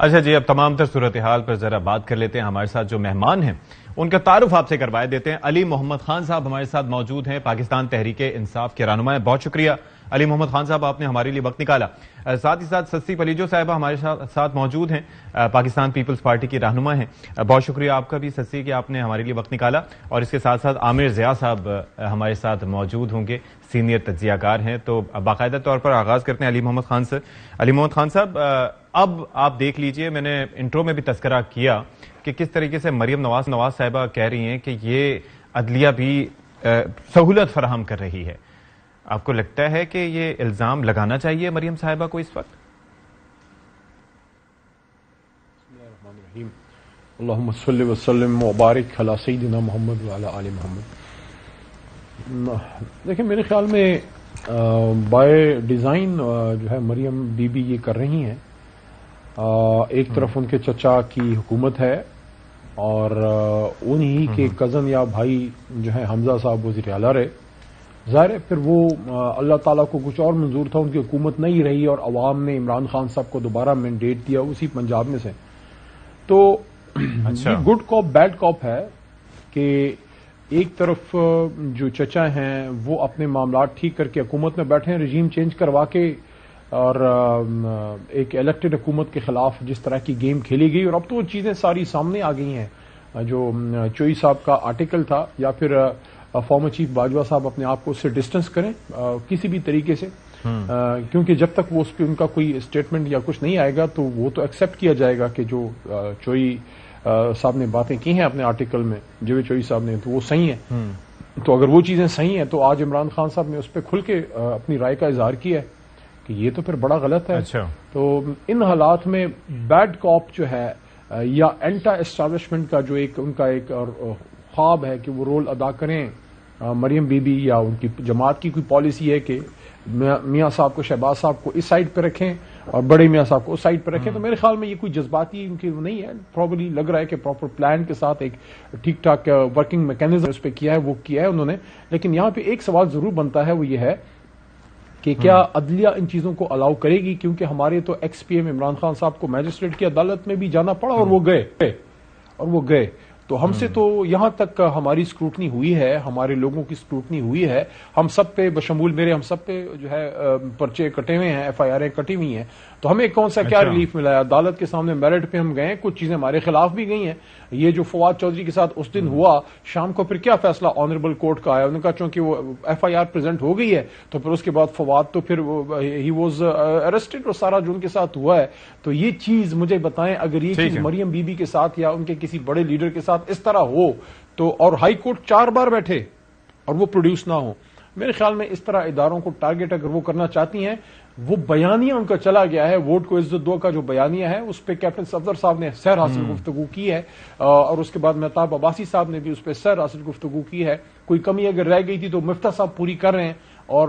اچھا جی، اب تمام تر صورتحال پر ذرا بات کر لیتے ہیں. ہمارے ساتھ جو مہمان ہیں ان کا تعارف آپ سے کروائے دیتے ہیں. علی محمد خان صاحب ہمارے ساتھ موجود ہیں، پاکستان تحریک انصاف کے رہنما ہیں. بہت شکریہ علی محمد خان صاحب، آپ نے ہمارے لیے وقت نکالا. ساتھ ہی ساتھ سسی پلیجو صاحبہ ہمارے ساتھ موجود ہیں، پاکستان پیپلز پارٹی کی رہنما ہیں. بہت شکریہ آپ کا بھی سسی کہ آپ نے ہمارے لیے وقت نکالا. اور اس کے ساتھ ساتھ عامر ضیاء صاحب ہمارے ساتھ موجود ہوں گے، سینئر تجزیہ کار ہیں. تو باقاعدہ طور پر آغاز کرتے ہیں علی محمد خان سے. علی محمد خان صاحب، اب آپ دیکھ لیجئے، میں نے انٹرو میں بھی تذکرہ کیا کہ کس طریقے سے مریم نواز صاحبہ کہہ رہی ہیں کہ یہ عدلیہ بھی سہولت فراہم کر رہی ہے. آپ کو لگتا ہے کہ یہ الزام لگانا چاہیے مریم صاحبہ کو اس وقت؟ اللہم صلی وسلم وبارک علی سیدنا محمد وعلی آل محمد. دیکھیں، میرے خیال میں بائی ڈیزائن جو ہے مریم بی بی یہ کر رہی ہیں. ایک طرف ان کے چچا کی حکومت ہے اور انہی کے کزن یا بھائی جو ہے حمزہ صاحب وزیر اعلیٰ رہے. ظاہر ہے پھر وہ اللہ تعالیٰ کو کچھ اور منظور تھا، ان کی حکومت نہیں رہی اور عوام نے عمران خان صاحب کو دوبارہ مینڈیٹ دیا اسی پنجاب میں سے. تو یہ گڈ کاپ بیڈ کاپ ہے کہ ایک طرف جو چچا ہیں وہ اپنے معاملات ٹھیک کر کے حکومت میں بیٹھے ہیں، رجیم چینج کروا کے، اور ایک الیکٹڈ حکومت کے خلاف جس طرح کی گیم کھیلی گئی. اور اب تو وہ چیزیں ساری سامنے آ گئی ہیں. جو چوئی صاحب کا آرٹیکل تھا، یا پھر فارمر چیف باجوہ صاحب اپنے آپ کو اس سے ڈسٹنس کریں کسی بھی طریقے سے، کیونکہ جب تک وہ اس پہ ان کا کوئی اسٹیٹمنٹ یا کچھ نہیں آئے گا تو وہ تو ایکسپٹ کیا جائے گا کہ جو چوئی صاحب نے باتیں کی ہیں اپنے آرٹیکل میں، جو چوئی صاحب نے، تو وہ صحیح ہیں. تو اگر وہ چیزیں صحیح ہیں تو آج عمران خان صاحب نے اس پہ کھل کے اپنی رائے کا اظہار کیا ہے کہ یہ تو پھر بڑا غلط ہے. تو ان حالات میں بیڈ کاپ جو ہے یا اینٹا اسٹیبلشمنٹ کا جو ایک ان کا ایک خواب ہے کہ وہ رول ادا کریں مریم بی بی، یا ان کی جماعت کی کوئی پالیسی ہے کہ میاں صاحب کو، شہباز صاحب کو اس سائڈ پہ رکھیں اور بڑے میاں صاحب کو اس سائڈ پہ رکھیں. تو میرے خیال میں یہ کوئی جذباتی ان کی نہیں ہے. پروبلی لگ رہا ہے کہ پراپر پلان کے ساتھ ایک ٹھیک ٹھاک ورکنگ میکینزم اس پہ کیا ہے، وہ کیا ہے انہوں نے. لیکن یہاں پہ ایک سوال ضرور بنتا ہے، وہ یہ ہے کہ کیا عدلیہ ان چیزوں کو الاؤ کرے گی؟ کیونکہ ہمارے تو ex P M Imran Khan صاحب کو میجسٹریٹ کی عدالت میں بھی جانا پڑا اور وہ گئے. تو ہم سے تو یہاں تک ہماری سکروٹنی ہوئی ہے، ہمارے لوگوں کی سکروٹنی ہوئی ہے. ہم سب پہ بشمول میرے، ہم سب پہ جو ہے پرچے کٹے ہوئے ہیں، ایف آئی آریں کٹی ہوئی ہیں. تو ہمیں کون سا کیا ریلیف ملا ہے؟ عدالت کے سامنے میرٹ پہ ہم گئے، کچھ چیزیں ہمارے خلاف بھی گئی ہیں. یہ جو فواد چودھری کے ساتھ اس دن ہوا شام کو، پھر کیا فیصلہ آنریبل کورٹ کا آیا؟ انہوں نے کہا چونکہ وہ ایف آئی آر پریزنٹ ہو گئی ہے تو پھر اس کے بعد فواد تو پھر ہی واز اریسٹڈ، اور سارا جو ان کے ساتھ ہوا ہے. تو یہ چیز مجھے بتائیں، اگر یہ چیز مریم بی بی کے ساتھ یا ان کے کسی بڑے لیڈر کے ساتھ اس طرح ہو تو، اور ہائی کورٹ 4 بار بیٹھے اور وہ پروڈیوس نہ ہو، میرے خیال میں اس طرح اداروں کو ٹارگٹ اگر وہ کرنا چاہتی ہیں، وہ بیانیہ ان کا چلا گیا ہے، ووٹ کو عزت دو کا جو بیانیہ ہے اس پہ کیپٹن صفدر صاحب نے سیر حاصل گفتگو کی ہے، اور اس کے بعد مہتاب عباسی صاحب نے بھی اس پہ سیر حاصل گفتگو کی ہے. کوئی کمی اگر رہ گئی تھی تو مفتاح صاحب پوری کر رہے ہیں. اور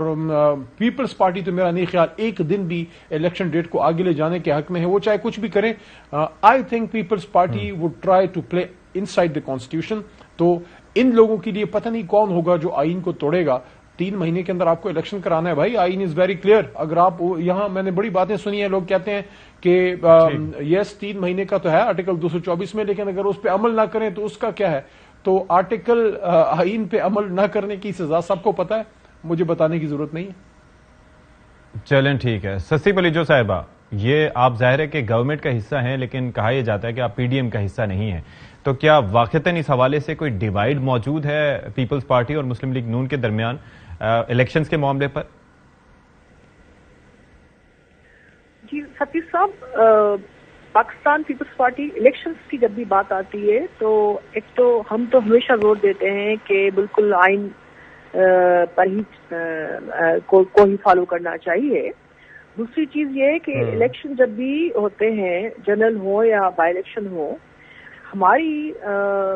پیپلز پارٹی تو میرا نہیں خیال ایک دن بھی الیکشن ڈیٹ کو آگے لے جانے کے حق میں ہے، وہ چاہے کچھ بھی کریں. I think Peoples Party would try to play inside the constitution. تو ان لوگوں کے لیے پتہ نہیں کون ہوگا جو آئین کو توڑے گا. 3 مہینے کے اندر آپ کو الیکشن کرانا ہے بھائی، آئین از ویری کلیئر. اگر آپ یہاں، میں نے بڑی باتیں سنی ہیں، لوگ کہتے ہیں کہ یس 3 مہینے کا تو ہے آرٹیکل 224 میں، لیکن اگر اس پہ عمل نہ کریں تو اس کا کیا ہے؟ تو آرٹیکل آئین پہ عمل نہ کرنے کی سزا سب کو پتا ہے، مجھے بتانے کی ضرورت نہیں ہے. چلیں ٹھیک ہے. سسی پلیجو صاحبہ، یہ آپ ظاہر ہے کہ گورنمنٹ کا حصہ ہیں، لیکن کہا یہ جاتا ہے کہ آپ پی ڈی ایم کا حصہ نہیں ہیں. تو کیا واقعتاً اس حوالے سے کوئی ڈیوائیڈ موجود ہے پیپلز پارٹی اور مسلم لیگ نون کے درمیان الیکشنز کے معاملے پر؟ جی ستی صاحب، پاکستان پیپلز پارٹی الیکشنز کی جب بھی بات آتی ہے تو ایک تو ہم تو ہمیشہ زور دیتے ہیں کہ بالکل آئین پر ہی کو ہی فالو کرنا چاہیے. دوسری چیز یہ ہے کہ الیکشن جب بھی ہوتے ہیں، جنرل ہو یا بائی الیکشن ہو، ہماری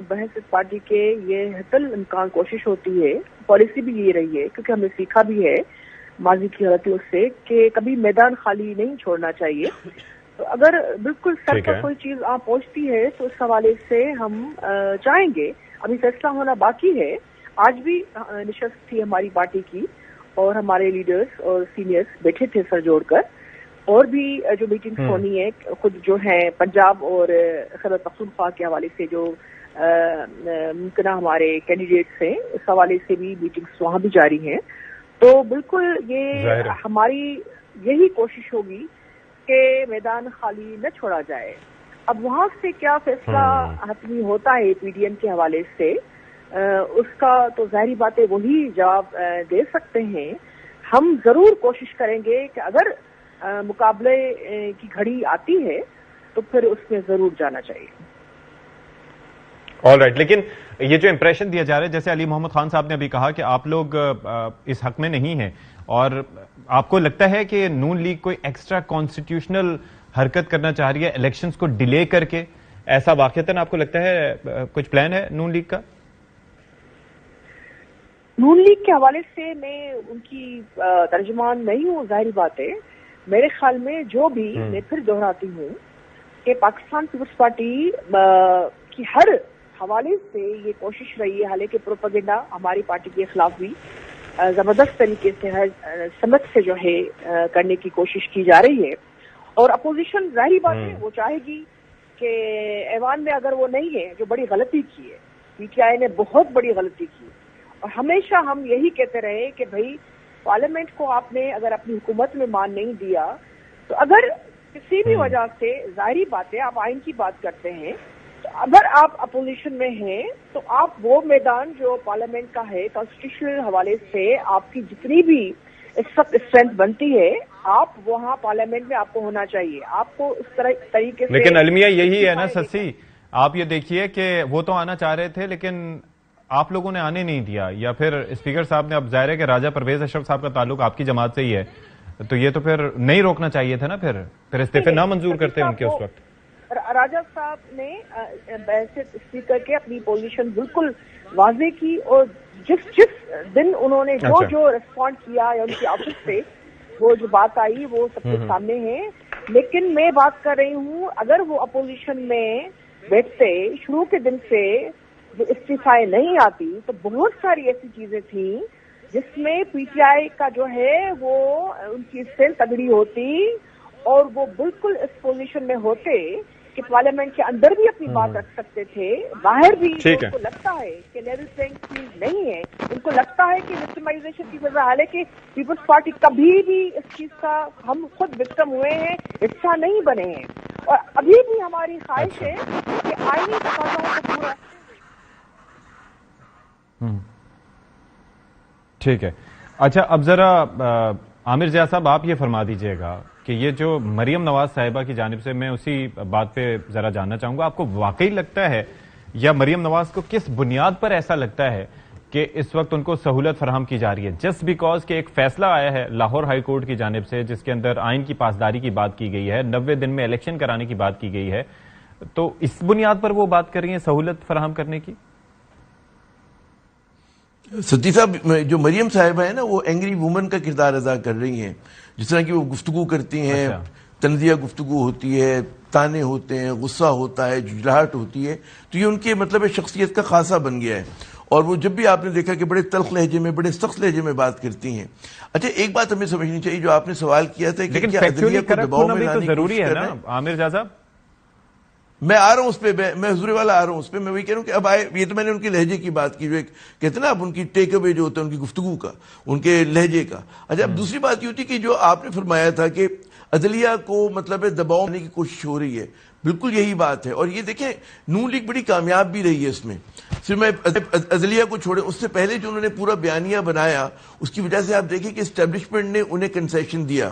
بحث پارٹی کے یہ حتل امکان کوشش ہوتی ہے، پالیسی بھی یہ رہی ہے کیونکہ ہم نے سیکھا بھی ہے ماضی کی غلطیوں سے کہ کبھی میدان خالی نہیں چھوڑنا چاہیے. تو اگر بالکل سر پر کوئی چیز آپ پہنچتی ہے تو اس حوالے سے ہم چاہیں گے. ابھی فیصلہ ہونا باقی ہے. آج بھی نشست تھی ہماری پارٹی کی اور ہمارے لیڈرز اور سینئرز بیٹھے تھے سر جوڑ کر، اور بھی جو میٹنگز ہونی ہے خود جو ہیں پنجاب اور خیبر پختونخوا کے حوالے سے جو ممکنہ ہمارے کینڈیڈیٹس ہیں اس حوالے سے بھی میٹنگز وہاں بھی جاری ہیں. تو بالکل یہ ہماری یہی کوشش ہوگی کہ میدان خالی نہ چھوڑا جائے. اب وہاں سے کیا فیصلہ حتمی ہوتا ہے پی ڈی ایم کے حوالے سے اس کا تو ظاہری باتیں وہی جواب دے سکتے ہیں. ہم ضرور کوشش کریں گے کہ اگر مقابلے کی گھڑی آتی ہے تو پھر اس میں ضرور جانا چاہیے. All right. لیکن یہ جو امپریشن دیا جا رہا ہے جیسے علی محمد خان صاحب نے ابھی کہا کہ آپ لوگ اس حق میں نہیں ہیں اور آپ کو لگتا ہے کہ نون لیگ کوئی ایکسٹرا کانسٹیٹیوشنل حرکت کرنا چاہ رہی ہے الیکشنز کو ڈیلے کر کے, ایسا واقعتاً آپ کو لگتا ہے کچھ پلان ہے نون لیگ کا؟ نون لیگ کے حوالے سے میں ان کی ترجمان نہیں ہوں, ظاہری بات ہے. میرے خیال میں جو بھی میں پھر دہراتی ہوں کہ پاکستان پیپلز پارٹی کی ہر حوالے سے یہ کوشش رہی ہے, حالانکہ پروپیگنڈا ہماری پارٹی کے خلاف بھی زبردست طریقے سے ہر سمت سے جو ہے کرنے کی کوشش کی جا رہی ہے. اور اپوزیشن ظاہری بات ہے وہ چاہے گی کہ ایوان میں اگر وہ نہیں ہے جو بڑی غلطی کی ہے, پی ٹی آئی نے بہت بڑی غلطی کی, اور ہمیشہ ہم یہی کہتے رہے کہ بھائی پارلیمنٹ کو آپ نے اگر اپنی حکومت میں مان نہیں دیا تو اگر کسی بھی وجہ سے ظاہری بات ہے آپ آئین کی بات کرتے ہیں تو اگر آپ اپوزیشن میں ہیں تو آپ وہ میدان جو پارلیمنٹ کا ہے کانسٹیٹیوشنل حوالے سے آپ کی جتنی بھی اس وقت اسٹرینتھ بنتی ہے آپ وہاں پارلیمنٹ میں آپ کو ہونا چاہیے. آپ کو اس طریقے سے لیکن المیہ یہی ہے نا سسی, آپ یہ دیکھیے کہ وہ تو آنا چاہ رہے تھے لیکن آپ لوگوں نے آنے نہیں دیا, یا پھر اسپیکر صاحب نے, اب ظاہر ہے کہ راجہ پرویز اشرف صاحب کا تعلق آپ کی جماعت سے ہی ہے, تو یہ تو پھر نہیں روکنا چاہیے تھا نا, پھر استعفے نہ منظور کرتے ان کے اس وقت. راجہ صاحب نے بحثیت اسپیکر کے اپنی پوزیشن بالکل واضح کی, اور جس دن انہوں نے جو ریسپونڈ کیا یا ان کی آفس سے وہ جو بات آئی وہ سب کے سامنے ہے. لیکن میں بات کر رہی ہوں اگر وہ اپوزیشن میں بیٹھتے شروع کے دن سے جو استعفائے نہیں آتی تو بہت ساری ایسی چیزیں تھیں جس میں پی ٹی آئی کا جو ہے وہ ان کی اسٹرینتھ تگڑی ہوتی اور وہ بالکل اس پوزیشن میں ہوتے کہ پارلیمنٹ کے اندر بھی اپنی بات رکھ سکتے تھے, باہر بھی. ان کو لگتا ہے کہ لیول پلینگ فیلڈ نہیں ہے, ان کو لگتا ہے کہ وکٹمائزیشن کی وجہ, حالانکہ پیپلز پارٹی کبھی بھی اس چیز کا ہم خود وکٹم ہوئے ہیں, حصہ نہیں بنے ہیں, اور ابھی بھی ہماری خواہش ہے کہ آئینی تقاضوں کو پورا. ٹھیک ہے. اچھا اب ذرا عامر ضیاء صاحب آپ یہ فرما دیجئے گا کہ یہ جو مریم نواز صاحبہ کی جانب سے, میں اسی بات پہ ذرا جاننا چاہوں گا, آپ کو واقعی لگتا ہے یا مریم نواز کو کس بنیاد پر ایسا لگتا ہے کہ اس وقت ان کو سہولت فراہم کی جا رہی ہے جسٹ بیکاز کہ ایک فیصلہ آیا ہے لاہور ہائی کورٹ کی جانب سے جس کے اندر آئین کی پاسداری کی بات کی گئی ہے, 90 دن میں الیکشن کرانے کی بات کی گئی ہے, تو اس بنیاد پر وہ بات کر رہی ہیں سہولت فراہم کرنے کی؟ ستی صاحب, جو مریم صاحبہ ہیں نا وہ اینگری وومن کا کردار ادا کر رہی ہیں, جس طرح کی وہ گفتگو کرتی ہیں, تنزیہ گفتگو ہوتی ہے, تانے ہوتے ہیں, غصہ ہوتا ہے, جھجھلاہٹ ہوتی ہے, تو یہ ان کے مطلب شخصیت کا خاصہ بن گیا ہے. اور وہ جب بھی آپ نے دیکھا کہ بڑے تلخ لہجے میں, بڑے سخت لہجے میں بات کرتی ہیں. اچھا ایک بات ہمیں سمجھنی چاہیے, جو آپ نے سوال کیا تھا کہ کیا عدلیہ کو دباؤ میں لانے کی ضروری ہے نا عامر ضیاء صاحب؟ میں آ رہا ہوں اس پہ, میں حضور والا آ رہا ہوں اس پہ. میں وہی کہہ رہا ہوں کہ اب آئے, یہ تو میں نے ان کے لہجے کی بات کی, جو ایک کہتے ہیں نا اب ان کی ٹیک اوے جو ہوتا ہے ان کی گفتگو کا, ان کے لہجے کا. اچھا اب دوسری بات یہ ہوتی کہ جو آپ نے فرمایا تھا کہ عدلیہ کو مطلب دباؤ کرنے کی کوشش ہو رہی ہے, بالکل یہی بات ہے. اور یہ دیکھیں نون لیگ بڑی کامیاب بھی رہی ہے اس میں. صرف میں عدلیہ کو چھوڑے, اس سے پہلے جو انہوں نے پورا بیانیہ بنایا اس کی وجہ سے آپ دیکھیں کہ اسٹیبلشمنٹ نے انہیں کنسیشن دیا,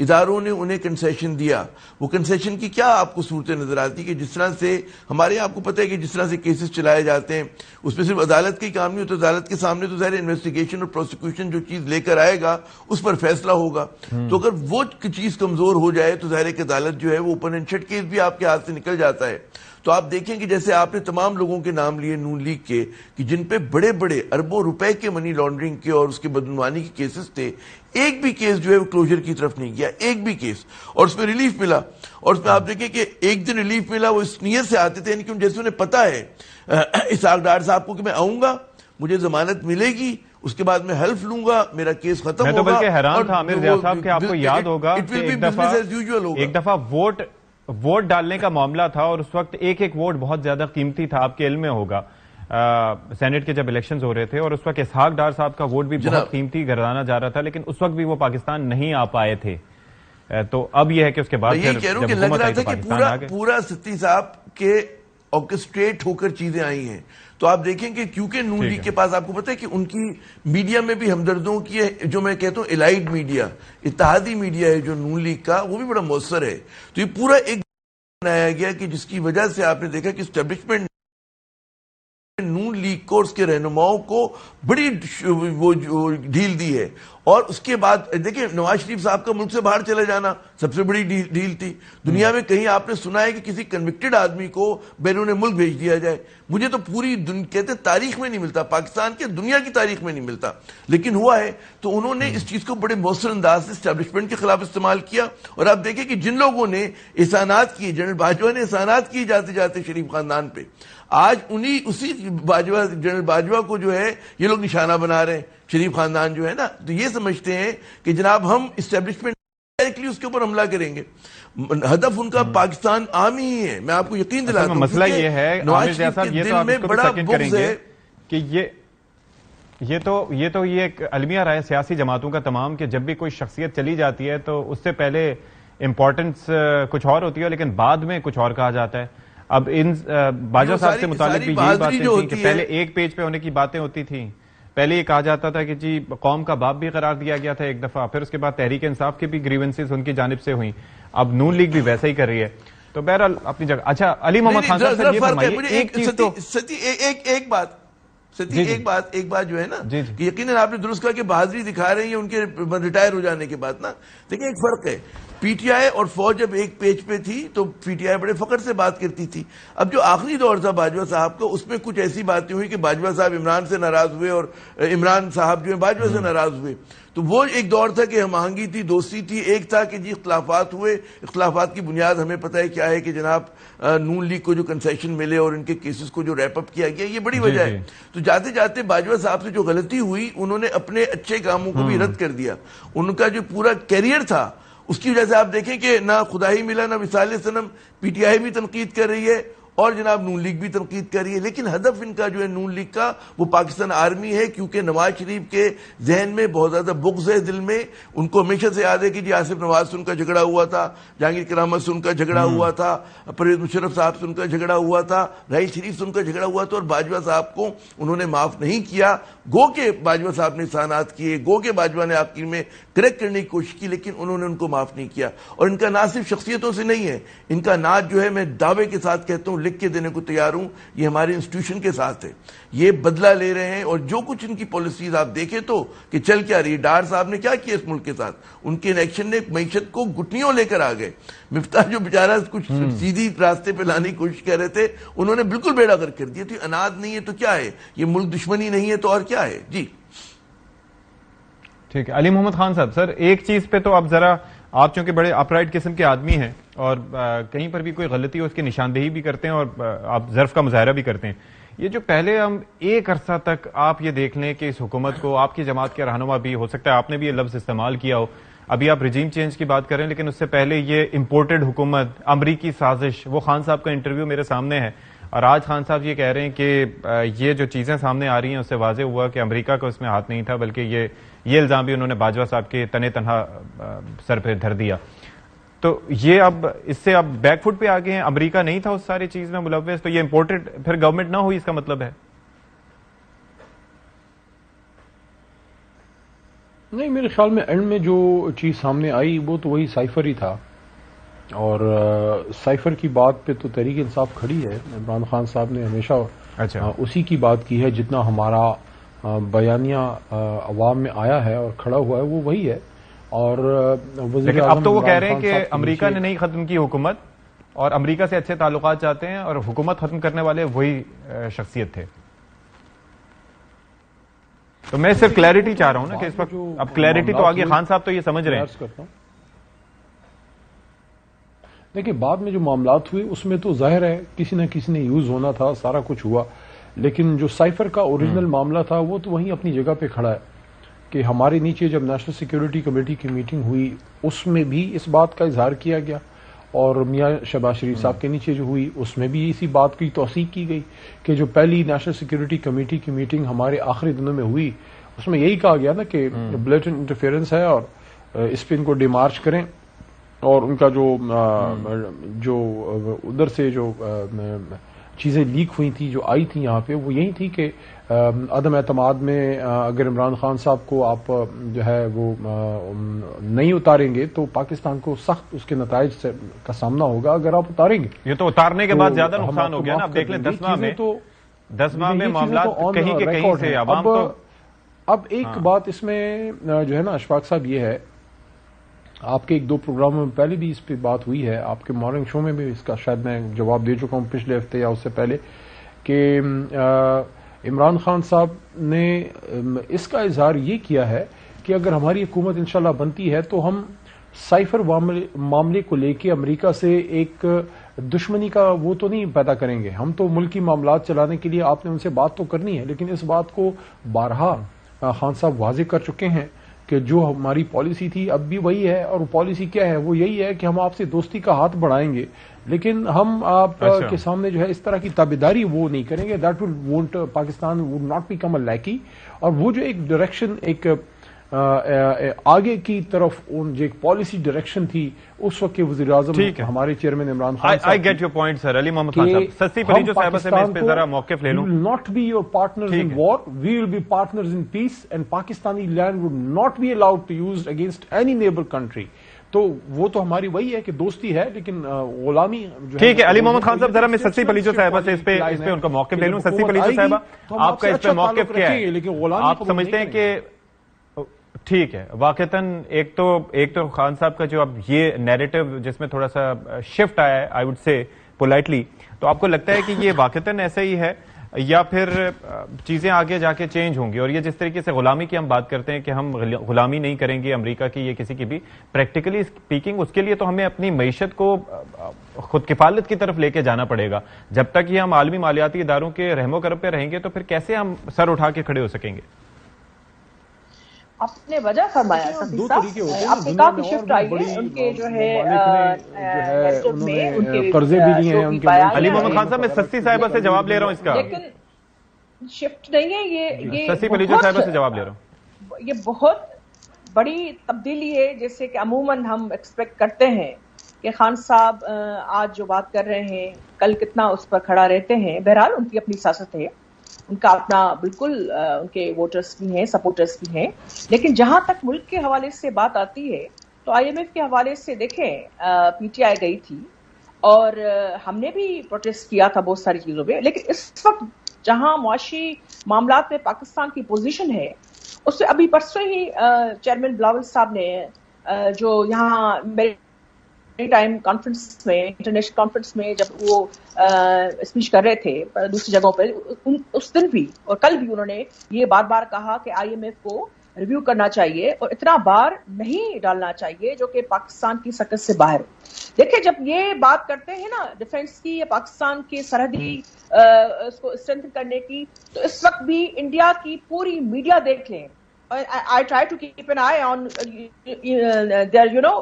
اداروں نے انہیں کنسیشن دیا. وہ کنسیشن کی کیا آپ کو صورتیں نظر آتی کہ جس طرح سے ہمارے یہاں آپ کو پتہ ہے کہ جس طرح سے کیسز چلائے جاتے ہیں اس میں صرف عدالت کا ہی کام نہیں ہوتا, عدالت کے سامنے تو ظاہر انویسٹیگیشن اور پروسیکیوشن جو چیز لے کر آئے گا اس پر فیصلہ ہوگا. تو اگر وہ چیز کمزور ہو جائے تو ظاہر ہے کہ عدالت جو ہے وہ اوپن اینڈ شٹ کیس بھی آپ کے ہاتھ سے نکل جاتا ہے. تو آپ دیکھیں کہ جیسے آپ نے تمام لوگوں کے نام لیے نون لیگ کے کہ جن پہ بڑے بڑے اربوں روپے کے منی لانڈرنگ کے اور اس کے بدعنوانی کے کیسز تھے, ایک بھی کیس جو ہے وہ کلوجر کی طرف نہیں گیا, ایک بھی کیس. اور اس میں ریلیف ملا, اور اس میں آپ دیکھیں کہ ایک دن ریلیف ملا, وہ اس نیت سے آتے تھے یعنی کہ جیسے انہیں پتا ہے اسحاق ڈار صاحب کو کہ میں آؤں گا, مجھے ضمانت ملے گی اس کے بعد میں حلف لوں گا, میرا کیس ختم ہوگا. میں تو بلکہ حیران تھا عامر ضیاء صاحب کہ آپ کو یاد ہوگا کہ ایک دفعہ ووٹ ڈالنے کا معاملہ تھا اور اس وقت ایک ایک ووٹ بہت زیادہ قیمتی تھا, آپ کے علم میں ہوگا, سینٹ کے جب الیکشنز ہو رہے تھے, اور اس وقت اسحاق ڈار صاحب کا ووٹ بھی بہت قیمتی گردانا جا رہا تھا, لیکن اس وقت بھی وہ پاکستان نہیں آ پائے تھے. تو اب یہ ہے کہ اس کے بعد میں یہ کہہ رہا ہوں کہ لگ رہا تھا کہ پورا ستی صاحب کے آرکسٹریٹ ہو کر چیزیں آئی ہیں. تو آپ دیکھیں کہ کیونکہ نون لیگ کے پاس, آپ کو پتہ ہے کہ ان کی میڈیا میں بھی ہمدردوں کی ہے, جو میں کہتا ہوں الائیڈ میڈیا, اتحادی میڈیا ہے جو نون لیگ کا, وہ بھی بڑا مؤثر ہے. تو یہ پورا ایک بنایا گیا کہ جس کی وجہ سے آپ نے دیکھا کہ اسٹیبلشمنٹ نون لیگ کو اور اس کے رہنماؤں کو بڑی وہ ڈھیل دی ہے. اور اس کے بعد دیکھیں نواز شریف صاحب کا ملک سے باہر چلے جانا سب سے بڑی ڈھیل تھی. دنیا میں کہیں آپ نے سنا ہے کہ کسی کنوکٹڈ آدمی کو بیرون ملک بھیج دیا جائے؟ مجھے تو پوری کہتے تاریخ میں نہیں ملتا, پاکستان کے دنیا کی تاریخ میں نہیں ملتا, لیکن ہوا ہے. تو انہوں نے اس چیز کو بڑے مؤثر انداز سے اسٹیبلشمنٹ کے خلاف استعمال کیا. اور آپ دیکھیں کہ جن لوگوں نے احسانات کیے, جنرل باجوہ نے احسانات کیے جاتے جاتے شریف خاندان پہ, آج اسی باجوہ جنرل باجوہ کو جو ہے یہ لوگ نشانہ بنا رہے ہیں, شریف خاندان جو ہے نا. تو یہ سمجھتے ہیں کہ جناب ہم اسٹیبلشمنٹ ڈائریکٹلی اس کے اوپر حملہ کریں گے. ہدف ان کا پاکستان عام ہی ہے, میں آپ کو یقین دلاتا ہوں. مسئلہ یہ ہے عامر ضیاء صاحب, یہ تو آپ اس کو بھی سیکنڈ کریں گے کہ یہ ایک المیہ رہا ہے سیاسی جماعتوں کا تمام, کہ جب بھی کوئی شخصیت چلی جاتی ہے تو اس سے پہلے امپورٹنس کچھ اور ہوتی ہے, لیکن بعد میں کچھ اور کہا جاتا ہے. اب ان باجوہ صاحب سے متعلق بھی یہی باتیں تھیں کہ پہلے ایک پیج پہ ہونے کی باتیں ہوتی تھیں. پہلے یہ کہا جاتا تھا کہ جی قوم کا باپ بھی قرار دیا گیا تھا ایک دفعہ, پھر اس کے بعد تحریک انصاف کی بھی گریونسز ان کی جانب سے ہوئیں, اب نون لیگ بھی ویسا ہی کر رہی ہے. تو بہرحال اپنی جگہ. اچھا علی محمد خان صاحب سے یہ فرمائیے ایک چیز تو ایک بات جو ہے نا کہ یقیناً آپ نے درست کہا کہ بہادری دکھا رہے ہیں ان کے ریٹائر ہو جانے کے بعد نا. دیکھیں ایک فرق ہے, پی ٹی آئی اور فوج جب ایک پیج پہ تھی تو پی ٹی آئی بڑے فخر سے بات کرتی تھی. اب جو آخری دور تھا باجوہ صاحب کا, اس میں کچھ ایسی باتیں ہوئی کہ باجوہ صاحب عمران سے ناراض ہوئے اور عمران صاحب جو ہے باجوہ سے ناراض ہوئے. تو وہ ایک دور تھا کہ ہم آہنگی تھی, دوستی تھی. ایک تھا کہ جی اختلافات ہوئے, اختلافات کی بنیاد ہمیں پتہ ہے کیا ہے کہ جناب نون لیگ کو جو کنسیشن ملے اور ان کے کیسز کو جو ریپ اپ کیا گیا, یہ بڑی وجہ ہے. تو جاتے جاتے باجوہ صاحب سے جو غلطی ہوئی, انہوں نے اپنے اچھے کاموں کو بھی رد کر دیا. ان کا جو پورا کیریئر تھا اس کی وجہ سے آپ دیکھیں کہ نہ خدا ہی ملا نہ وصال صنم, پی ٹی آئی بھی تنقید کر رہی ہے اور جناب نون لیگ بھی تنقید کر رہی ہے. لیکن ہدف ان کا جو ہے نون لیگ کا وہ پاکستان آرمی ہے, کیونکہ نواز شریف کے ذہن میں بہت زیادہ بغض ہے دل میں. ان کو ہمیشہ سے یاد ہے کہ جی آصف نواز سے ان کا جھگڑا ہوا تھا, جہانگیر کرامت سے ان کا جھگڑا ہوا تھا, پرویز مشرف صاحب سے ان کا جھگڑا ہوا تھا, راحیل شریف سے ان کا جھگڑا ہوا تھا, اور باجوہ صاحب کو انہوں نے معاف نہیں کیا. گو کہ باجوہ صاحب نے احسانات کیے, گو کہ باجوہ نے آخر میں کریکٹ کرنے کی کوشش کی, لیکن انہوں نے ان کو معاف نہیں کیا. اور ان کا ناز صرف شخصیتوں سے نہیں ہے, ان کا ناز جو ہے میں دعوے کے ساتھ کہتا ہوں, لکھ کے دینے کو تیار ہوں, یہ ہمارے انسٹیٹیوشن کے ساتھ ہے. یہ بدلہ لے رہے ہیں, اور جو کچھ ان کی پالیسیز آپ دیکھیں تو کہ چل کیا رہی ہے. ڈار صاحب نے کیا کیا اس ملک کے ساتھ, ان کے انیکشن نے معیشت کو گھٹنیوں لے کر آ گئے. مفتاح جو بیچارہ کچھ سیدھی راستے پہ لانے کی کوشش کر رہے تھے, انہوں نے بالکل بیڑا غرق کر دیا. تو اناد نہیں ہے تو کیا ہے, یہ ملک دشمنی نہیں ہے تو اور کیا ہے. جی ٹھیک ہے. علی محمد خان صاحب, سر ایک چیز پہ تو اب ذرا, آپ چونکہ بڑے اپرائٹ قسم کے آدمی ہیں اور کہیں پر بھی کوئی غلطی ہو اس کی نشاندہی بھی کرتے ہیں اور آپ ظرف کا مظاہرہ بھی کرتے ہیں. یہ جو پہلے ہم ایک عرصہ تک آپ یہ دیکھ لیں کہ اس حکومت کو, آپ کی جماعت کے رہنما بھی, ہو سکتا ہے آپ نے بھی یہ لفظ استعمال کیا ہو, ابھی آپ رجیم چینج کی بات کریں, لیکن اس سے پہلے یہ امپورٹڈ حکومت, امریکی سازش, وہ خان صاحب کا انٹرویو میرے سامنے ہے, اور آج خان صاحب یہ کہہ رہے ہیں کہ یہ جو چیزیں سامنے آ رہی ہیں اس سے واضح ہوا کہ امریکہ کا اس میں ہاتھ نہیں تھا, بلکہ یہ الزام بھی انہوں نے باجوہ صاحب کے تنے تنہا سر پہ دھر دیا. تو یہ اب اس سے اب بیک فٹ پہ آ گئے ہیں, امریکہ نہیں تھا اس ساری چیز میں ملوث, تو یہ امپورٹڈ پھر گورنمنٹ نہ ہوئی, اس کا مطلب ہے؟ نہیں, میرے خیال میں اینڈ میں جو چیز سامنے آئی وہ تو وہی سائفر ہی تھا, اور سائفر کی بات پہ تو تحریک انصاف کھڑی ہے. عمران خان صاحب نے ہمیشہ اسی کی بات کی ہے, جتنا ہمارا بیانیہ عوام میں آیا ہے اور کھڑا ہوا ہے وہ وہی ہے. اور لیکن اب تو وہ کہہ رہے ہیں کہ امریکہ نے نہیں ختم کی حکومت, اور امریکہ سے اچھے تعلقات چاہتے ہیں, اور حکومت ختم کرنے والے وہی شخصیت تھے. تو میں صرف کلیئرٹی چاہ رہا ہوں نا کہ اس وقت اب کلیئرٹی تو آگے, خان صاحب تو یہ سمجھ رہے ہیں. دیکھیں بعد میں جو معاملات ہوئے اس میں تو ظاہر ہے کسی نہ کسی نے یوز ہونا تھا, سارا کچھ ہوا, لیکن جو سائفر کا اوریجنل معاملہ تھا وہ تو وہیں اپنی جگہ پہ کھڑا ہے کہ ہمارے نیچے جب نیشنل سیکیورٹی کمیٹی کی میٹنگ ہوئی اس میں بھی اس بات کا اظہار کیا گیا، اور میاں شہباز شریف صاحب کے نیچے جو ہوئی اس میں بھی اسی بات کی توثیق کی گئی کہ جو پہلی نیشنل سیکیورٹی کمیٹی کی میٹنگ ہمارے آخری دنوں میں ہوئی اس میں یہی کہا گیا نا کہ بلیٹنٹ انٹرفیئرنس ہے اور اس پہ ان کو ڈیمارچ کریں، اور ان کا جو ادھر سے جو چیزیں لیک ہوئی تھی جو آئی تھی یہاں پہ وہ یہی تھی کہ عدم اعتماد میں اگر عمران خان صاحب کو آپ جو ہے وہ نہیں اتاریں گے تو پاکستان کو سخت اس کے نتائج کا سامنا ہوگا اگر آپ اتاریں گے۔ یہ تو اتارنے کے بعد زیادہ نقصان ہو گیا نا، اب دیکھ لیں 10 ماہ میں معاملات کہیں کے کہیں سے عوام کو۔ اب ایک بات اس میں جو ہے نا اشفاق صاحب یہ ہے، آپ کے 1-2 پروگراموں میں پہلے بھی اس پہ بات ہوئی ہے، آپ کے مارننگ شو میں بھی اس کا شاید میں جواب دے چکا ہوں پچھلے ہفتے یا اس سے پہلے، کہ عمران خان صاحب نے اس کا اظہار یہ کیا ہے کہ اگر ہماری حکومت انشاءاللہ بنتی ہے تو ہم سائفر معاملے کو لے کے امریکہ سے ایک دشمنی کا وہ تو نہیں پیدا کریں گے، ہم تو ملکی معاملات چلانے کے لیے آپ نے ان سے بات تو کرنی ہے، لیکن اس بات کو بارہا خان صاحب واضح کر چکے ہیں کہ جو ہماری پالیسی تھی اب بھی وہی ہے، اور وہ پالیسی کیا ہے، وہ یہی ہے کہ ہم آپ سے دوستی کا ہاتھ بڑھائیں گے لیکن ہم آپ کے سامنے جو ہے اس طرح کی تابعداری وہ نہیں کریں گے، that will won't Pakistan would not become a lackey, اور وہ جو ایک ڈائریکشن ایک آگے کی طرف جو ایک پالیسی ڈائریکشن تھی اس وقت کے وزیر اعظم ہمارے چیئرمین عمران خان صاحب، آئی گیٹ یور پوائنٹ سر۔ علی محمد خان صاحب، سستی پلیجو صاحبہ سے میں اس پہ ذرا موقف لے لوں۔ We will not be your partners in war, we will be partners in peace, and Pakistani land would not be allowed to use against any neighbor country. تو وہ تو ہماری وہی ہے کہ دوستی ہے لیکن غلامی جو ہے۔ ٹھیک ہے علی محمد خان صاحب، ذرا میں سستی پلیجو صاحبہ سے اس پہ ان کا موقف لے لوں۔ سستی پلیجو صاحبہ، آپ کا اس پہ موقف کیا ہے؟ آپ سمجھتے ہیں کہ ٹھیک ہے واقعتاً ایک تو خان صاحب کا جو اب یہ نیریٹو جس میں تھوڑا سا شفٹ آیا ہے آئی وڈ سے پولائٹلی، تو آپ کو لگتا ہے کہ یہ واقعتاً ایسا ہی ہے یا پھر چیزیں آگے جا کے چینج ہوں گی؟ اور یہ جس طریقے سے غلامی کی ہم بات کرتے ہیں کہ ہم غلامی نہیں کریں گے امریکہ کی یا کسی کی بھی، پریکٹیکلی اسپیکنگ اس کے لیے تو ہمیں اپنی معیشت کو خود کفالت کی طرف لے کے جانا پڑے گا۔ جب تک یہ ہم عالمی مالیاتی اداروں کے رحم و کرم پہ رہیں گے تو پھر کیسے ہم سر اٹھا کے کھڑے ہو سکیں گے؟ آپ نے وجہ فرمایا آپ نے کافی شفٹ آئی ہے ان کے جو ہے قرضے بھی لیے ہیں ان کے۔ علی محمد خان صاحب، میں سستی صاحبہ سے جواب لے رہا ہوں اس کا، لیکن شفٹ نہیں ہے یہ سستی پلیجو صاحبہ سے جواب لے رہا ہوں۔ یہ بہت بڑی تبدیلی ہے جیسے کہ عموماً ہم ایکسپیکٹ کرتے ہیں کہ خان صاحب آج جو بات کر رہے ہیں کل کتنا اس پر کھڑا رہتے ہیں۔ بہرحال ان کی اپنی سیاست ہے، ان کا اپنا بالکل ان کے ووٹرز بھی ہیں، سپورٹرز بھی ہیں، لیکن جہاں تک ملک کے حوالے سے بات آتی ہے تو آئی ایم ایف کے حوالے سے دیکھیں پی ٹی آئی گئی تھی اور ہم نے بھی پروٹیسٹ کیا تھا بہت ساری چیزوں پہ، لیکن اس وقت جہاں معاشی معاملات میں پاکستان کی پوزیشن ہے اس سے ابھی پرسوں ہی چیئرمین بلاول صاحب نے جو یہاں ٹائم کانفرنس میں انٹرنیشنل کانفرنس میں جب وہ اسپیچ کر رہے تھے دوسری جگہوں پہ، اس دن بھی اور کل بھی انہوں نے یہ بار بار کہا کہ آئی ایم ایف کو ریویو کرنا چاہیے اور اتنا بار نہیں ڈالنا چاہیے جو کہ پاکستان کی سکت سے باہر۔ دیکھیں جب یہ بات کرتے ہیں نا ڈیفنس کی یا پاکستان کی سرحدی اس کو اسٹرینتھ کرنے کی، تو اس وقت بھی انڈیا کی پوری میڈیا دیکھ لیں، I try to keep an eye on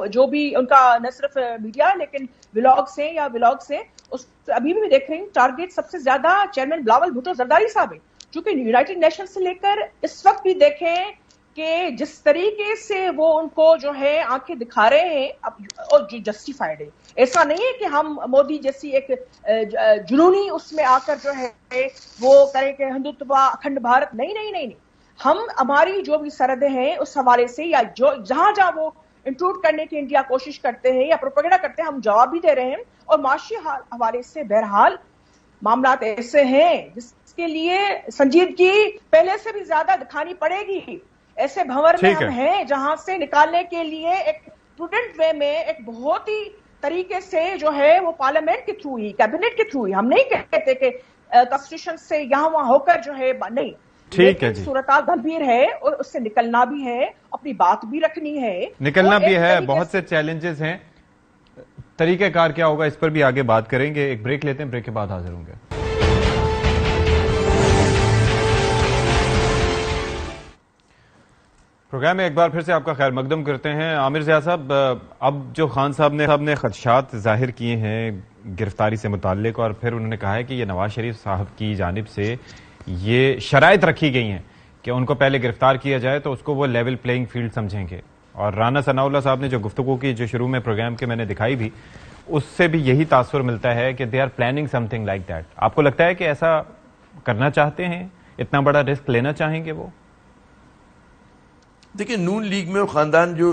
جو بھی ان کا نہ صرف میڈیا لیکن ولاگس ہیں یا ولاگس ہیں، اس ابھی بھی دیکھ رہے ہیں ٹارگیٹ سب سے زیادہ چیئرمین بلاول بھٹو زرداری صاحب ہیں، چونکہ یونائٹڈ نیشن سے لے کر اس وقت بھی دیکھیں کہ جس طریقے سے وہ ان کو جو ہے آنکھیں دکھا رہے ہیں اور جو جسٹیفائڈ ہے، ایسا نہیں ہے کہ ہم مودی جیسی ایک جنونی اس میں آ کر جو ہے وہ کریں کہ ہندوتوا اکھنڈ بھارت، نہیں، ہم ہماری جو بھی سرحدیں ہیں اس حوالے سے یا جو جہاں وہ انٹروڈ کرنے کی انڈیا کوشش کرتے ہیں یا پروپیگنڈا کرتے ہیں ہم جواب بھی دے رہے ہیں، اور معاشی حوالے سے بہرحال معاملات ایسے ہیں جس کے لیے سنجیدگی پہلے سے بھی زیادہ دکھانی پڑے گی۔ ایسے بھنور میں ہم ہیں جہاں سے نکالنے کے لیے ایک پروڈنٹ وے میں ایک بہت ہی طریقے سے جو ہے وہ پارلیمنٹ کے تھرو ہی کیبنٹ کے تھرو ہی، ہم نہیں کہتے کہ کانسٹیٹیوشن سے یہاں وہاں ہو کر جو ہے نہیں، ٹھیک ہے جی، صورتحال گمبھیر ہے اور اس سے نکلنا بھی ہے، اپنی بات بھی رکھنی ہے، نکلنا بھی ہے، بہت سے چیلنجز ہیں، طریقہ کار کیا ہوگا اس پر بھی آگے بات کریں گے۔ ایک بریک لیتے ہیں، بریک کے بعد حاضر ہوں گے۔ پروگرام میں ایک بار پھر سے آپ کا خیر مقدم کرتے ہیں. عامر ضیاء صاحب، اب جو خان صاحب نے خدشات ظاہر کیے ہیں گرفتاری سے متعلق، اور پھر انہوں نے کہا ہے کہ یہ نواز شریف صاحب کی جانب سے یہ شرائط رکھی گئی ہیں کہ ان کو پہلے گرفتار کیا جائے تو اس کو وہ لیول پلینگ فیلڈ سمجھیں گے. اور رانا ثناء اللہ صاحب نے جو گفتگو کی، جو شروع میں پروگرام کے میں نے دکھائی بھی، اس سے بھی یہی تاثر ملتا ہے کہ they are planning something like that. آپ کو لگتا ہے کہ ایسا کرنا چاہتے ہیں، اتنا بڑا رسک لینا چاہیں گے وہ؟ دیکھیں، نون لیگ میں خاندان جو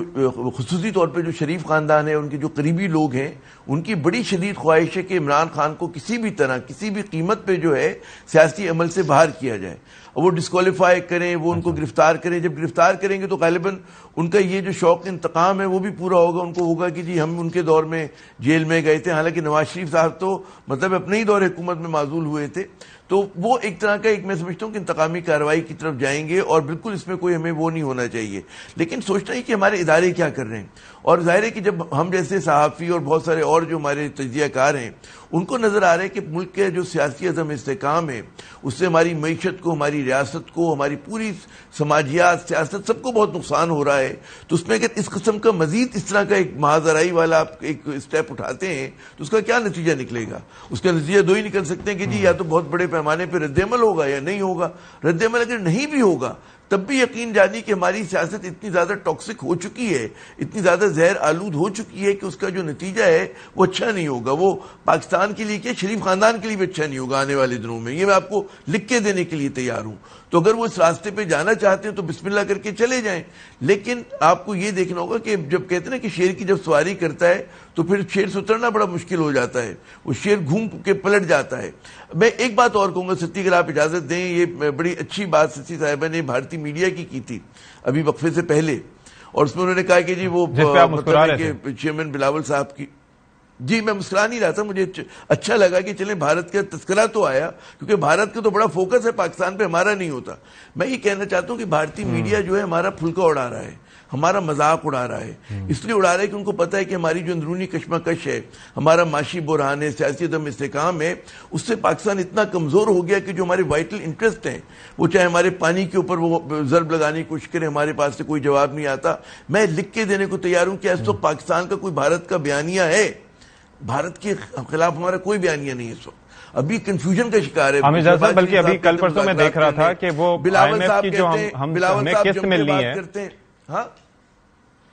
خصوصی طور پہ جو شریف خاندان ہے، ان کے جو قریبی لوگ ہیں، ان کی بڑی شدید خواہش ہے کہ عمران خان کو کسی بھی طرح کسی بھی قیمت پہ جو ہے سیاسی عمل سے باہر کیا جائے، اور وہ ڈسکوالیفائی کریں، وہ ان کو گرفتار کریں. جب گرفتار کریں گے تو غالباً ان کا یہ جو شوق انتقام ہے وہ بھی پورا ہوگا. ان کو ہوگا کہ جی ہم ان کے دور میں جیل میں گئے تھے، حالانکہ نواز شریف صاحب تو مطلب اپنے ہی دور حکومت میں معزول ہوئے تھے. تو وہ ایک طرح کا میں سمجھتا ہوں کہ انتقامی کارروائی کی طرف جائیں گے، اور بالکل اس میں کوئی ہمیں وہ نہیں ہونا چاہیے. لیکن سوچنا ہی کہ ہمارے ادارے کیا کر رہے ہیں. اور ظاہر ہے کہ جب ہم جیسے صحافی اور بہت سارے اور جو ہمارے تجزیہ کار ہیں، ان کو نظر آ رہا ہے کہ ملک کے جو سیاسی عدم استحکام ہے، اس سے ہماری معیشت کو، ہماری ریاست کو، ہماری پوری سماجیات، سیاست، سب کو بہت نقصان ہو رہا ہے. تو اس میں اگر اس قسم کا مزید اس طرح کا ایک محاذرائی والا آپ ایک اسٹیپ اٹھاتے ہیں تو اس کا کیا نتیجہ نکلے گا؟ اس کا نتیجہ دو ہی نکل سکتے ہیں کہ جی یا تو بہت بڑے پیمانے پہ رد عمل ہوگا یا نہیں ہوگا. رد عمل اگر نہیں بھی ہوگا تب بھی یقین جانی کہ ہماری سیاست اتنی زیادہ ٹاکسک ہو چکی ہے، اتنی زیادہ زہر آلود ہو چکی ہے کہ اس کا جو نتیجہ ہے وہ اچھا نہیں ہوگا. وہ پاکستان کے لیے کیا، شریف خاندان کے لیے بھی اچھا نہیں ہوگا آنے والے دنوں میں. یہ میں آپ کو لکھ کے دینے کے لیے تیار ہوں. تو اگر وہ اس راستے پہ جانا چاہتے ہیں تو بسم اللہ کر کے چلے جائیں. لیکن آپ کو یہ دیکھنا ہوگا کہ جب کہتے ہیں نا کہ شیر کی جب سواری کرتا ہے تو پھر شیر سے اترنا بڑا مشکل ہو جاتا ہے، وہ شیر گھوم کے پلٹ جاتا ہے. میں ایک بات اور کہوں گا ستی، اگر آپ اجازت دیں، یہ بڑی اچھی بات ستی صاحبہ نے بھارتی میڈیا کی تھی ابھی وقفے سے پہلے، اور اس میں انہوں نے کہا کہ جی وہ مطلب کہ چیئرمین بلاول صاحب کی، جی میں مسکرا نہیں رہا تھا، مجھے اچھا لگا کہ چلیں بھارت کا تذکرہ تو آیا، کیونکہ بھارت کا تو بڑا فوکس ہے پاکستان پہ، ہمارا نہیں ہوتا. میں یہ کہنا چاہتا ہوں کہ بھارتی میڈیا جو ہے ہمارا پھلکا اڑا رہا ہے، ہمارا مذاق اڑا رہا ہے. اس لیے اڑا رہا ہے کہ ان کو پتا ہے کہ ہماری جو اندرونی کشمکش ہے، ہمارا معاشی بحران ہے، سیاسی عدم استحکام ہے، اس سے پاکستان اتنا کمزور ہو گیا کہ جو ہمارے وائٹل انٹرسٹ ہیں، وہ چاہے ہمارے پانی کے اوپر وہ ضرب لگانے کی کوشش کریں، ہمارے پاس سے کوئی جواب نہیں آتا. میں لکھ کے دینے کو تیار ہوں کہ اس وقت پاکستان کا کوئی بھارت کا بیانیہ ہے، بھارت کے خلاف ہمارا کوئی بیانیہ نہیں ہے اس وقت. ابھی کنفیوژن کا شکار ہے. عامر ضیاء صاحب، بلکہ ابھی کل پرسوں میں دیکھ رہا تھا کہ وہ آئی ایم ایف کی جو ہمیں قسط ملنی ہے، ہاں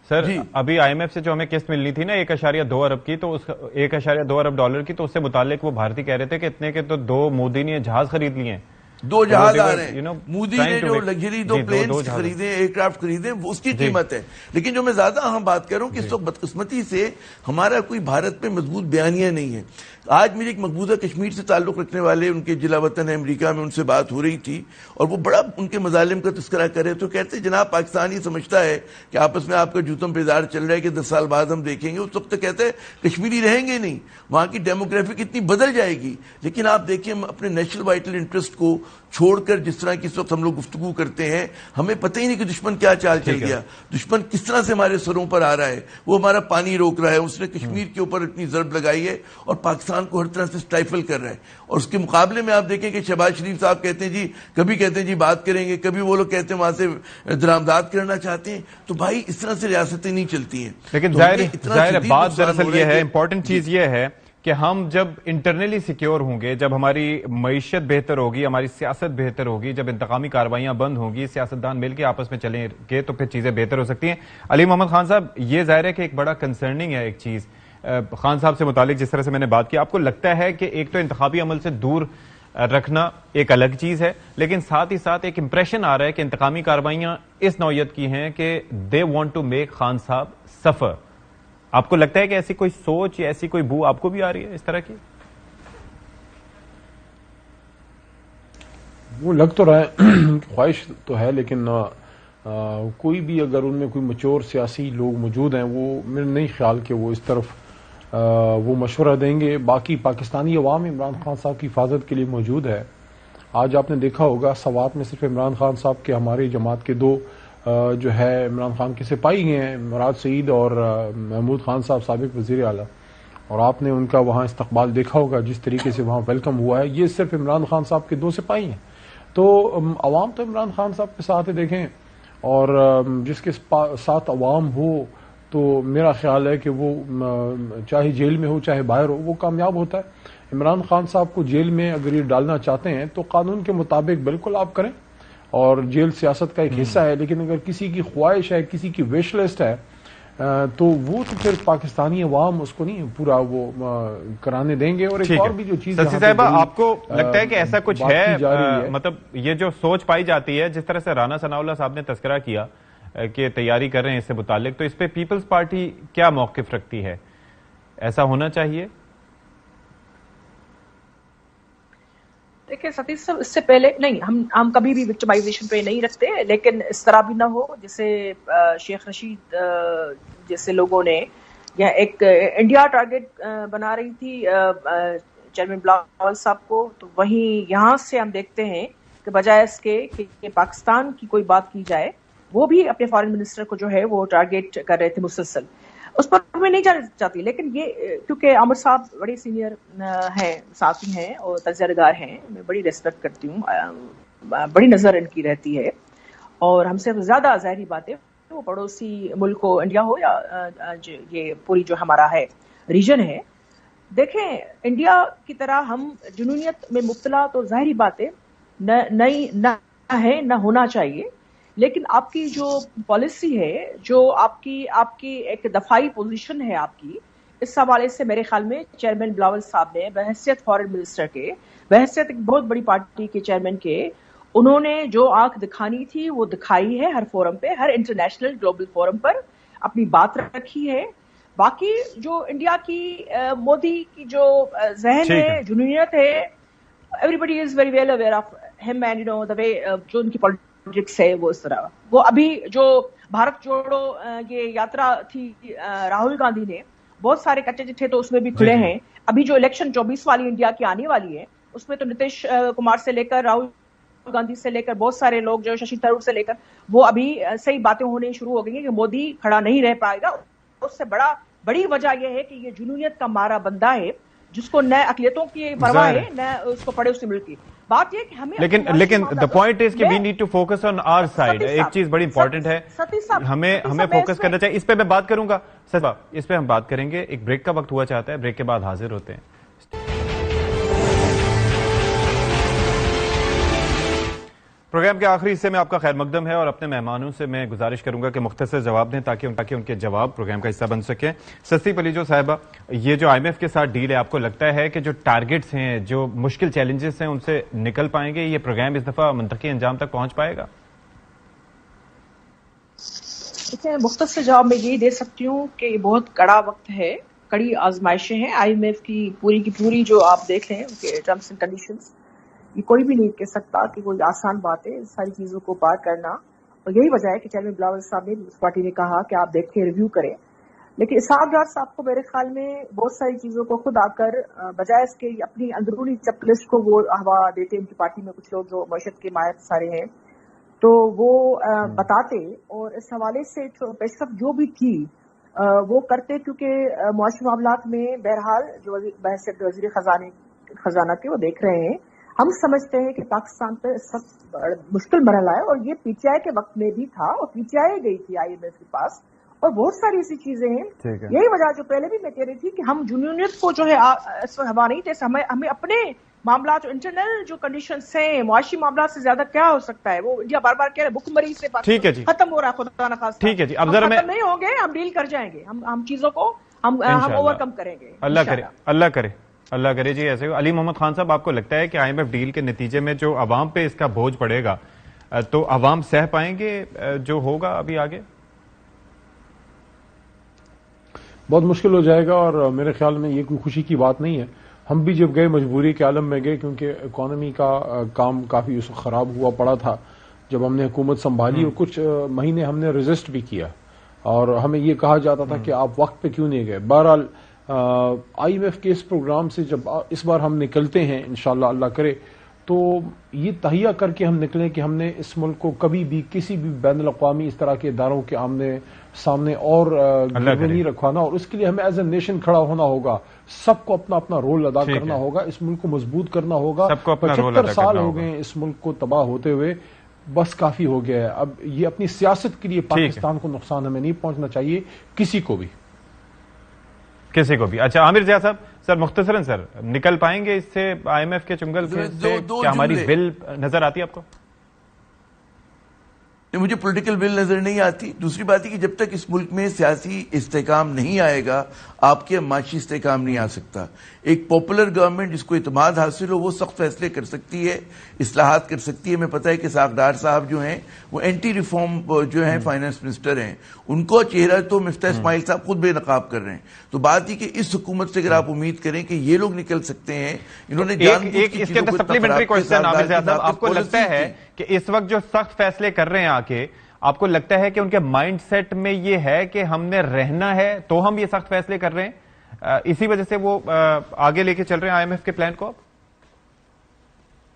سر ابھی آئی ایم ایف سے جو ہمیں قسط ملنی تھی نا 1.2 ارب کی، تو 1.2 ارب ڈالر کی، تو اس سے متعلق وہ بھارتی کہہ رہے تھے کہ اتنے کے تو 2 مودی نے جہاز خرید لیے ہیں. 2 جہاز آ رہے ہیں، مودی نے جو لگژری 2 پلینز خریدے، ایئر کرافٹ خریدے، اس کی قیمت ہے. لیکن جو میں زیادہ اہم بات کر رہا ہوں کہ اس وقت بدقسمتی سے ہمارا کوئی بھارت میں مضبوط بیانیہ نہیں ہے. آج میری ایک مقبوضہ کشمیر سے تعلق رکھنے والے ان کے جلا وطن ہے امریکہ میں، ان سے بات ہو رہی تھی اور وہ بڑا ان کے مظالم کا تذکرہ کر رہے. تو کہتے جناب پاکستان یہ سمجھتا ہے کہ آپس میں آپ کا جوتم پیدار چل رہا ہے کہ 10 سال بعد ہم دیکھیں گے. اس وقت تو کہتے ہیں کشمیری رہیں گے نہیں، وہاں کی ڈیموگرافی کتنی بدل جائے گی. لیکن آپ دیکھیں ہم اپنے نیشنل وائٹل انٹرسٹ کو چھوڑ کر جس طرح کی اس وقت ہم لوگ گفتگو کرتے ہیں، ہمیں پتہ ہی نہیں کہ دشمن کیا چال چل گیا، دشمن کس طرح سے ہمارے سروں پر آ رہا ہے. وہ ہمارا پانی روک رہا ہے، اس نے کشمیر کے اوپر اتنی ضرب لگائی ہے اور پاکستان کو ہر طرح سے سٹائفل کر رہا ہے. اور اس کے مقابلے میں آپ دیکھیں کہ شہباز شریف صاحب کہتے ہیں جی کبھی کہتے ہیں جی بات کریں گے، کبھی وہ لوگ کہتے ہیں وہاں سے درآمدات کرنا چاہتے ہیں. تو بھائی اس طرح سے ریاستیں نہیں چلتی ہیں. لیکن ظاہر بات دراصل یہ ہے، امپورٹنٹ چیز یہ ہے کہ ہم جب انٹرنلی سیکیور ہوں گے، جب ہماری معیشت بہتر ہوگی، ہماری سیاست بہتر ہوگی، جب انتقامی کاروائیاں بند ہوں گی، سیاستدان مل کے آپس میں چلیں گے تو پھر چیزیں بہتر ہو سکتی ہیں. علی محمد خان صاحب، یہ ظاہر ہے کہ ایک بڑا کنسرننگ ہے ایک چیز خان صاحب سے متعلق جس طرح سے میں نے بات کی. آپ کو لگتا ہے کہ ایک تو انتخابی عمل سے دور رکھنا ایک الگ چیز ہے، لیکن ساتھ ہی ساتھ ایک امپریشن آ رہا ہے کہ انتقامی کاروائیاں اس نوعیت کی ہیں کہ they want to make Khan صاحب سفر. آپ کو لگتا ہے کہ ایسی کوئی سوچ یا ایسی کوئی بو آپ کو بھی آ رہی ہے اس طرح کی؟ وہ لگ تو رہا ہے، خواہش تو ہے، لیکن کوئی بھی اگر ان میں کوئی میچور سیاسی لوگ موجود ہیں، وہ میرا نہیں خیال کہ وہ اس طرف وہ مشورہ دیں گے. باقی پاکستانی عوام عمران خان صاحب کی حفاظت کے لیے موجود ہے. آج آپ نے دیکھا ہوگا سوات میں صرف عمران خان صاحب کے ہماری جماعت کے 2 جو ہے عمران خان کے سپاہی ہیں، مراد سعید اور محمود خان صاحب سابق وزیر اعلیٰ، اور آپ نے ان کا وہاں استقبال دیکھا ہوگا جس طریقے سے وہاں ویلکم ہوا ہے. یہ صرف عمران خان صاحب کے 2 سپاہی ہیں. تو عوام تو عمران خان صاحب کے ساتھ دیکھیں اور جس کے ساتھ عوام ہو تو میرا خیال ہے کہ وہ چاہے جیل میں ہو چاہے باہر ہو وہ کامیاب ہوتا ہے۔ عمران خان صاحب کو جیل میں اگر یہ ڈالنا چاہتے ہیں تو قانون کے مطابق بالکل آپ کریں، اور جیل سیاست کا ایک حصہ ہے، لیکن اگر کسی کی خواہش ہے، کسی کی وش لسٹ ہے تو وہ تو پھر پاکستانی عوام اس کو نہیں پورا وہ کرانے دیں گے۔ اور ایک اور بھی جو چیز سسی صاحبہ آپ کو لگتا ہے کہ ایسا کچھ ہے، مطلب یہ جو سوچ پائی جاتی ہے جس طرح سے رانا ثناء اللہ صاحب نے تذکرہ کیا کہ تیاری کر رہے ہیں اس سے متعلق، تو اس پہ پیپلز پارٹی کیا موقف رکھتی ہے؟ ایسا ہونا چاہیے؟ دیکھیں ستیش صاحب، اس سے پہلے نہیں، ہم کبھی بھی وکٹمائزیشن پہ نہیں رکھتے، لیکن اس طرح بھی نہ ہو جیسے شیخ رشید جیسے لوگوں نے یا ایک انڈیا ٹارگٹ بنا رہی تھی چیئرمین بلاول صاحب کو، تو وہیں یہاں سے ہم دیکھتے ہیں کہ بجائے اس کے کہ پاکستان کی کوئی بات کی جائے، وہ بھی اپنے فارن منسٹر کو جو ہے وہ ٹارگٹ کر رہے تھے مسلسل۔ اس پر میں نہیں جانا چاہتی، لیکن یہ کیونکہ عامر صاحب بڑے سینئر ہیں، ساتھی ہیں اور تجزیہ نگار ہیں، میں بڑی ریسپیکٹ کرتی ہوں، بڑی نظر ان کی رہتی ہے، اور ہم سے زیادہ ظاہری بات ہے وہ پڑوسی ملک ہو، انڈیا ہو یا یہ پوری جو ہمارا ہے ریجن ہے۔ دیکھیں انڈیا کی طرح ہم جنونیت میں مبتلا تو ظاہری بات ہے نہ ہے، نہ ہونا چاہیے، لیکن آپ کی جو پالیسی ہے، جو آپ کی ایک دفاعی پوزیشن ہے آپ کی، اس حوالے سے میرے خیال میں چیئرمین بلاول صاحب نے بحیثیت فارن منسٹر کے، بحیثیت ایک بہت بڑی پارٹی کے چیئرمین کے، انہوں نے جو آنکھ دکھانی تھی وہ دکھائی ہے، ہر فورم پہ، ہر انٹرنیشنل گلوبل فورم پر اپنی بات رکھی ہے۔ باقی جو انڈیا کی مودی کی جو ذہن ہے، جنونیت ہے، everybody is very well aware of ہم and you know the way جو ان کی پالیٹکس ہے وہ اس طرح۔ وہ ابھی جو بھارت جوڑو یہ یاترا تھی راہل گاندھی نے، بہت سارے کچے چٹھے تو اس میں بھی کھلے ہیں۔ ابھی جو الیکشن 24 والی انڈیا کی آنے والی ہے، اس میں تو نتیش کمار سے لے کر راہل گاندھی سے لے کر بہت سارے لوگ جو ششی تھرور سے لے کر وہ ابھی صحیح باتیں ہونے شروع ہو گئی ہیں کہ مودی کھڑا نہیں رہ پائے گا۔ اس سے بڑی وجہ یہ ہے کہ یہ جنونیت کا مارا بندہ ہے، جس کو نہ اقلیتوں کی پرواہ ہے نہ اس کو پڑے اس ملک کی۔ بات یہ کہ ہمیں لیکن the point is کہ we need to focus on our side۔ ایک چیز بڑی امپورٹنٹ ہے، ہمیں فوکس کرنا چاہیے، اس پہ میں بات کروں گا، اس پہ ہم بات کریں گے۔ ایک بریک کا وقت ہوا چاہتا ہے، بریک کے بعد حاضر ہوتے ہیں۔ پروگرام کے آخری حصے میں آپ کا خیر مقدم ہے، اور اپنے مہمانوں سے میں گزارش کروں گا کہ مختصر جواب دیں تاکہ ان کے جواب پروگرام کا حصہ بن سکیں۔ سستی پلیجو صاحبہ، یہ جو IMF کے ساتھ ڈیل ہے، آپ کو لگتا ہے کہ جو ٹارگٹس ہیں، جو مشکل چیلنجز ہیں، ان سے نکل پائیں گے؟ یہ پروگرام اس دفعہ منطقی انجام تک پہنچ پائے گا؟ مختصر جواب میں یہی دے سکتی ہوں کہ یہ بہت کڑا وقت ہے، کڑی آزمائشیں ہیں۔ IMF کی پوری جو آپ دیکھ لیں ان کے ٹرمس اینڈ کنڈیشنز، یہ کوئی بھی نہیں کہہ سکتا کہ کوئی آسان بات ہے ساری چیزوں کو پار کرنا، اور یہی وجہ ہے کہ چیئرمین بلاول صاحب نے اس پارٹی نے کہا کہ آپ دیکھ کے ریویو کریں۔ لیکن اسحاق ڈار صاحب کو میرے خیال میں بہت ساری چیزوں کو خود آ کر بجائے اس کے اپنی اندرونی چیک لسٹ کو وہ ہوا دیتے، ان کی پارٹی میں کچھ لوگ جو معیشت کے ماہر سارے ہیں تو وہ بتاتے، اور اس حوالے سے پیش رفت جو بھی تھی وہ کرتے، کیونکہ معاشی معاملات میں بہرحال جو بحیثیت وزیر خزانہ کے وہ دیکھ رہے ہیں۔ ہم سمجھتے ہیں کہ پاکستان پہ اس وقت مشکل مرحلہ ہے، اور یہ PTI کے وقت میں بھی تھا، اور PTI گئی تھی IMF کے پاس، اور بہت ساری ایسی چیزیں ہیں۔ یہی وجہ جو پہلے بھی میں کہہ رہی تھی کہ ہم جنونیت کو جو ہے اس وقت ہوا نہیں دے، ہمیں اپنے معاملات انٹرنل جو کنڈیشنز ہیں، معاشی معاملات سے زیادہ کیا ہو سکتا ہے؟ وہ انڈیا بار بار کہہ رہے بھوک مری سے ختم ہو رہا ہے، خدا نخواستہ ٹھیک ہے جی، اب ذرا ختم نہیں ہوں گے، ہم ڈیل کر جائیں گے، ہم چیزوں کو ہم اوور کم کریں گے، اللہ کرے جی ایسے۔ علی محمد خان صاحب، آپ کو لگتا ہے کہ IMF ڈیل کے نتیجے میں جو عوام پہ اس کا بوجھ پڑے گا تو عوام سہ پائیں گے جو ہوگا ابھی آگے؟ بہت مشکل ہو جائے گا، اور میرے خیال میں یہ کوئی خوشی کی بات نہیں ہے۔ ہم بھی جب گئے مجبوری کے عالم میں گئے، کیونکہ اکانومی کا کام کافی اس وقت خراب ہوا پڑا تھا جب ہم نے حکومت سنبھالی، اور کچھ مہینے ہم نے ریزسٹ بھی کیا، اور ہمیں یہ کہا جاتا تھا کہ آپ وقت پہ کیوں نہیں گئے۔ بہرحال IMF کے اس پروگرام سے جب اس بار ہم نکلتے ہیں انشاءاللہ اللہ کرے، تو یہ تہیہ کر کے ہم نکلیں کہ ہم نے اس ملک کو کبھی بھی کسی بھی بین الاقوامی اس طرح کے اداروں کے سامنے اور نہیں رکھوانا، اور اس کے لیے ہمیں ایز اے نیشن کھڑا ہونا ہوگا، سب کو اپنا اپنا رول ادا کرنا ہوگا، اس ملک کو مضبوط کرنا ہوگا۔ 75 سال ہو گئے اس ملک کو تباہ ہوتے ہوئے، بس کافی ہو گیا ہے. اب یہ اپنی سیاست کے لیے پاکستان کو نقصان ہمیں نہیں پہنچنا چاہیے, کسی کو بھی. اچھا عامر ضیاء صاحب, سر مختصراً سر نکل پائیں گے اس سے IMF کے چنگل سے؟ کیا ہماری ول نظر آتی ہے آپ کو؟ مجھے پولیٹیکل ول نظر نہیں آتی. دوسری بات ہے کہ جب تک اس ملک میں سیاسی استحکام نہیں آئے گا, آپ کے معاشی استحکام نہیں آ سکتا. ایک پاپولر گورنمنٹ جس کو اعتماد حاصل ہو وہ سخت فیصلے کر سکتی ہے, اصلاحات کر سکتی ہے. ہمیں پتہ ہے کہ ساغر صاحب جو ہیں وہ اینٹی ریفارم جو ہیں فائنانس منسٹر ہیں, ان کو چہرہ تو مفتاح اسماعیل صاحب خود بے نقاب کر رہے ہیں. تو بات یہ کہ اس حکومت سے اگر آپ امید کریں کہ یہ لوگ نکل سکتے ہیں, انہوں نے اس کے اندر سپلیمنٹری کوشچن عامر ضیاء صاحب, آپ کو لگتا ہے کہ اس وقت جو سخت فیصلے کر رہے ہیں آکے, آپ کو لگتا ہے کہ ان کے مائنڈ سیٹ میں یہ ہے کہ ہم نے رہنا ہے تو ہم یہ سخت فیصلے کر رہے ہیں, اسی وجہ سے وہ آگے لے کے چل رہے ہیں IMF کے پلان کو؟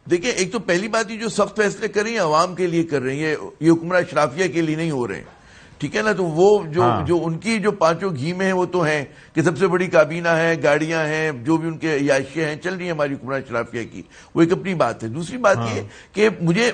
دیکھیں, ایک تو پہلی بات یہ جو سخت فیصلے کر رہی ہیں عوام کے لیے کر رہی ہیں, یہ حکمراں اشرافیہ کے لیے نہیں ہو رہے ہیں. ٹھیک ہے نا, تو وہ جو ان کی جو پانچوں گھیم ہیں وہ تو ہیں کہ سب سے بڑی کابینہ ہے, گاڑیاں ہیں, جو بھی ان کے عیاشیاں ہیں چل رہی ہیں ہماری حکمراں اشرافیہ کی, وہ ایک اپنی بات ہے. دوسری بات یہ کہ مجھے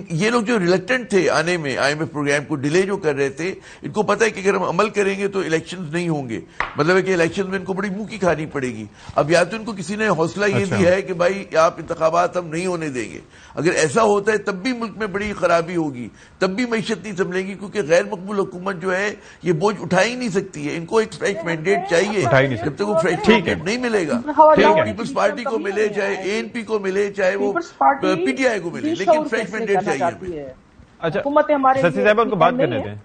یہ لوگ جو ریلیکٹنٹ تھے آنے میں IMF پروگرام کو ڈیلے جو کر رہے تھے, ان کو پتہ ہے کہ اگر ہم عمل کریں گے تو الیکشنز نہیں ہوں گے, مطلب ہے کہ الیکشن میں ان کو بڑی منہ کی کھانی پڑے گی. اب یا تو ان کو کسی نے حوصلہ یہ دیا ہے کہ بھائی آپ انتخابات ہم نہیں ہونے دیں گے. اگر ایسا ہوتا ہے تب بھی ملک میں بڑی خرابی ہوگی, تب بھی معیشت نہیں سنبھلے گی, کیونکہ غیر مقبول حکومت جو ہے یہ بوجھ اٹھا ہی نہیں سکتی ہے. ان کو ایک فریش مینڈیٹ چاہیے, جب تک وہ فریش مینڈیٹ نہیں ملے گا, چاہے پیپلز پارٹی کو ملے, چاہے ANP کو ملے, چاہے وہ PTI کو ملے, لیکن فریش مینڈیٹ چاہیے ہمیں. اچھا سسی صاحبہ ان کو بات کرنے دیں.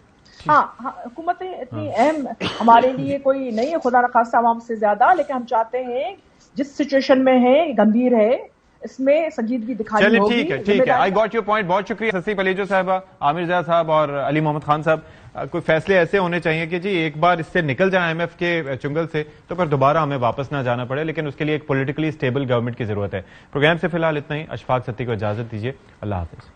ہاں, حکومتیں اتنی اہم ہمارے لیے کوئی نہیں ہے خدا نخواستہ عوام سے زیادہ, لیکن ہم چاہتے ہیں جس سچویشن میں ہے گمبھیر ہے, اس میں سنجیدگی دکھانی ہوگی. ٹھیک ہے, آئی گاٹ یور پوائنٹ. بہت شکریہ سسی پلیجو صاحبہ, عامر ضیاء صاحب اور علی محمد خان صاحب. کوئی فیصلے ایسے ہونے چاہیے کہ جی ایک بار اس سے نکل جائیں IMF کے چنگل سے تو پھر دوبارہ ہمیں واپس نہ جانا پڑے, لیکن اس کے لیے ایک پولیٹیکلی اسٹیبل گورنمنٹ کی ضرورت ہے. پروگرام سے فی الحال اتنا ہی. اشفاق ستھی کو اجازت دیجیے. اللہ حافظ.